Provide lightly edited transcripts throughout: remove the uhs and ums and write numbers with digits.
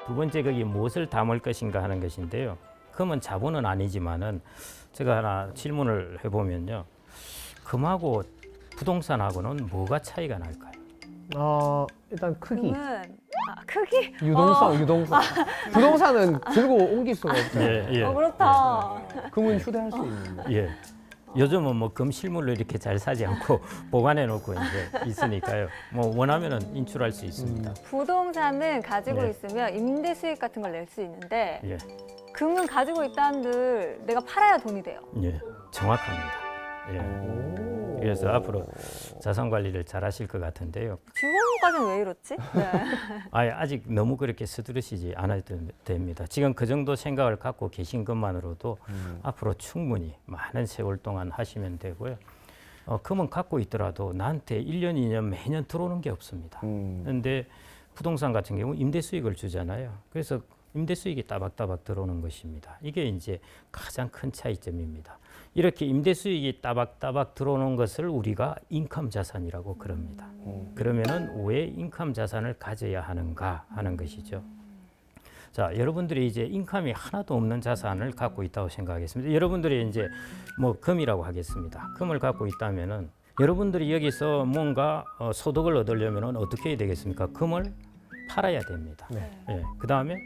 두 번째 거기 무엇을 담을 것인가 하는 것인데요. 금은 자본은 아니지만은 제가 하나 질문을 해보면요. 금하고 부동산하고는 뭐가 차이가 날까요? 일단 크기, 금은 크기? 유동성. 부동산은 들고 옮길 수가 없잖아요. 예. 그렇다. 금은 휴대할 수 있는데. 예. 요즘은 뭐 금 실물로 이렇게 잘 사지 않고 보관해 놓고 이제 있으니까요. 뭐 원하면은 인출할 수 있습니다. 부동산은 가지고 네. 있으면 임대 수익 같은 걸 낼 수 있는데 예. 금은 가지고 있다는들 내가 팔아야 돈이 돼요. 예. 정확합니다. 예. 그래서 앞으로 자산 관리를 잘 하실 것 같은데요. 주거까지는 왜 이렇지? 네. 아직 너무 그렇게 서두르시지 않아도 됩니다. 지금 그 정도 생각을 갖고 계신 것만으로도 앞으로 충분히 많은 세월 동안 하시면 되고요. 금은 갖고 있더라도 나한테 1년, 2년 매년 들어오는 게 없습니다. 그런데 부동산 같은 경우 임대 수익을 주잖아요. 그래서 임대 수익이 따박따박 들어오는 것입니다. 이게 이제 가장 큰 차이점입니다. 이렇게 임대 수익이 따박따박 들어오는 것을 우리가 인컴 자산이라고 그럽니다. 그러면은 왜 인컴 자산을 가져야 하는가 하는 것이죠. 자, 여러분들이 이제 인컴이 하나도 없는 자산을 갖고 있다고 생각하겠습니다. 여러분들이 이제 뭐 금이라고 하겠습니다. 금을 갖고 있다면은 여러분들이 여기서 뭔가 소득을 얻으려면은 어떻게 해야 되겠습니까? 금을 팔아야 됩니다. 예. 그 다음에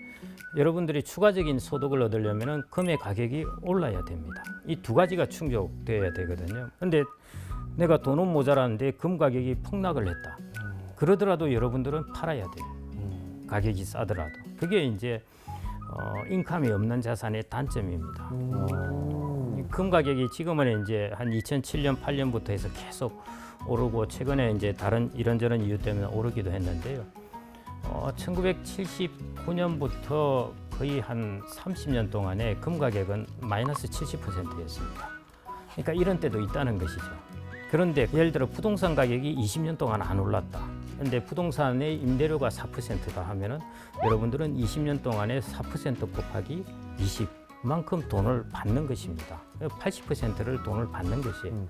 여러분들이 추가적인 소득을 얻으려면 금의 가격이 올라야 됩니다. 이 두 가지가 충족돼야 되거든요. 근데 내가 돈은 모자라는데 금 가격이 폭락을 했다. 그러더라도 여러분들은 팔아야 돼요. 가격이 싸더라도. 그게 이제 인컴이 없는 자산의 단점입니다. 금 가격이 지금은 이제 한 2007년, 8년부터 해서 계속 오르고 최근에 이제 다른 이런저런 이유 때문에 오르기도 했는데요. 1979년부터 거의 한 30년 동안에 금 가격은 마이너스 70%였습니다. 그러니까 이런 때도 있다는 것이죠. 그런데 예를 들어 부동산 가격이 20년 동안 안 올랐다. 그런데 부동산의 임대료가 4%다 하면은 여러분들은 20년 동안에 4% 곱하기 20만큼 돈을 받는 것입니다. 80%를 돈을 받는 것이에요.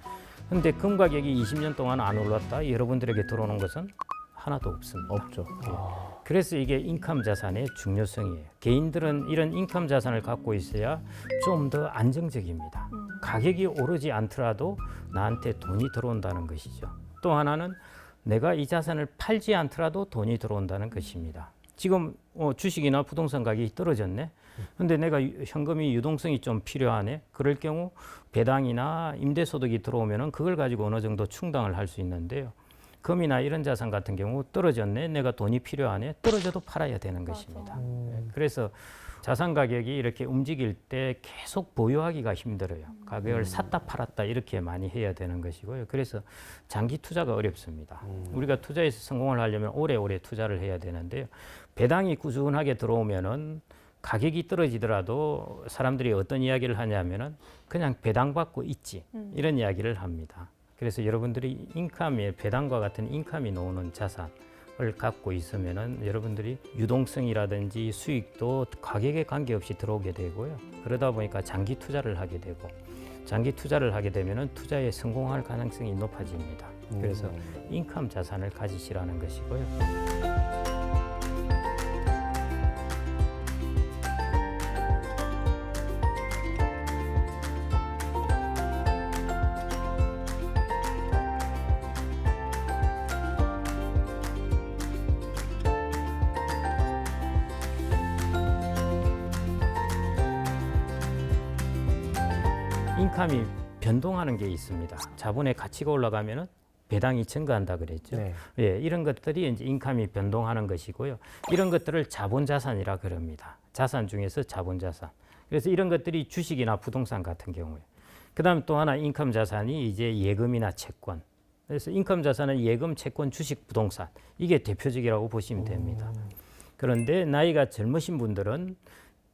그런데 금 가격이 20년 동안 안 올랐다. 여러분들에게 들어오는 것은 하나도 없습니다. 없죠. 그래서 이게 인컴 자산의 중요성이에요. 개인들은 이런 인컴 자산을 갖고 있어야 좀 더 안정적입니다. 가격이 오르지 않더라도 나한테 돈이 들어온다는 것이죠. 또 하나는 내가 이 자산을 팔지 않더라도 돈이 들어온다는 것입니다. 지금 주식이나 부동산 가격이 떨어졌네. 근데 내가 현금이 유동성이 좀 필요하네. 그럴 경우 배당이나 임대소득이 들어오면은 그걸 가지고 어느 정도 충당을 할 수 있는데요. 금이나 이런 자산 같은 경우 떨어졌네, 내가 돈이 필요하네, 떨어져도 팔아야 되는 것입니다. 그래서 자산 가격이 이렇게 움직일 때 계속 보유하기가 힘들어요. 가격을 샀다 팔았다 이렇게 많이 해야 되는 것이고요. 그래서 장기 투자가 어렵습니다. 우리가 투자에서 성공을 하려면 오래오래 투자를 해야 되는데요. 배당이 꾸준하게 들어오면은 가격이 떨어지더라도 사람들이 어떤 이야기를 하냐면은 그냥 배당 받고 있지 이런 이야기를 합니다. 그래서 여러분들이 인컴에 배당과 같은 인컴이 나오는 자산을 갖고 있으면은 여러분들이 유동성이라든지 수익도 가격에 관계없이 들어오게 되고요. 그러다 보니까 장기 투자를 하게 되고 장기 투자를 하게 되면은 투자에 성공할 가능성이 높아집니다. 그래서 인컴 자산을 가지시라는 것이고요. 인컴이 변동하는 게 있습니다. 자본의 가치가 올라가면은 배당이 증가한다 그랬죠. 네. 예, 이런 것들이 이제 인컴이 변동하는 것이고요. 이런 것들을 자본자산이라 그럽니다. 자산 중에서 자본자산. 그래서 이런 것들이 주식이나 부동산 같은 경우에. 그다음 또 하나 인컴 자산이 이제 예금이나 채권. 그래서 인컴 자산은 예금, 채권, 주식, 부동산. 이게 대표적이라고 보시면 됩니다. 그런데 나이가 젊으신 분들은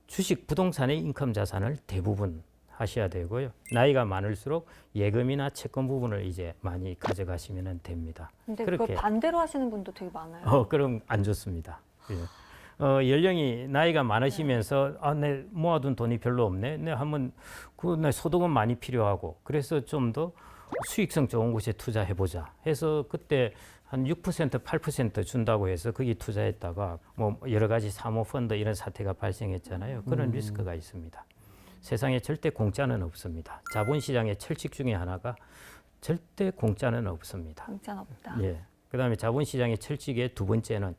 주식, 부동산의 인컴 자산을 대부분 하셔야 되고요. 나이가 많을수록 예금이나 채권 부분을 이제 많이 가져가시면 됩니다. 근데 그걸 반대로 하시는 분도 되게 많아요. 그럼 안 좋습니다. 예. 연령이 나이가 많으시면서 내 모아둔 돈이 별로 없네. 내 한번 내 소득은 많이 필요하고 그래서 좀 더 수익성 좋은 곳에 투자해보자 해서 그때 한 6%, 8% 준다고 해서 거기 투자했다가 뭐 여러 가지 사모펀드 이런 사태가 발생했잖아요. 그런 리스크가 있습니다. 세상에 절대 공짜는 없습니다. 자본시장의 철칙 중에 하나가 절대 공짜는 없습니다. 공짜는 없다. 예. 그다음에 자본시장의 철칙의 두 번째는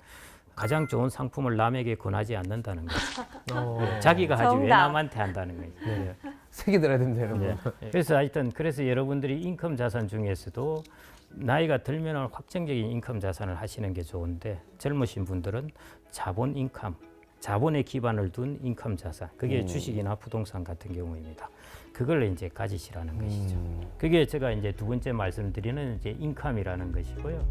가장 좋은 상품을 남에게 권하지 않는다는 거죠. 자기가 하지 왜 정답. 남한테 한다는 거죠. 예. 세게 들어야 됩니다, 여러분. 예. 그래서 하여튼 그래서 여러분들이 인컴 자산 중에서도 나이가 들면 확정적인 인컴 자산을 하시는 게 좋은데 젊으신 분들은 자본 인컴, 자본에 기반을 둔 인컴 자산, 그게 주식이나 부동산 같은 경우입니다. 그걸 이제 가지시라는 것이죠. 그게 제가 이제 두 번째 말씀드리는 이제 인컴이라는 것이고요.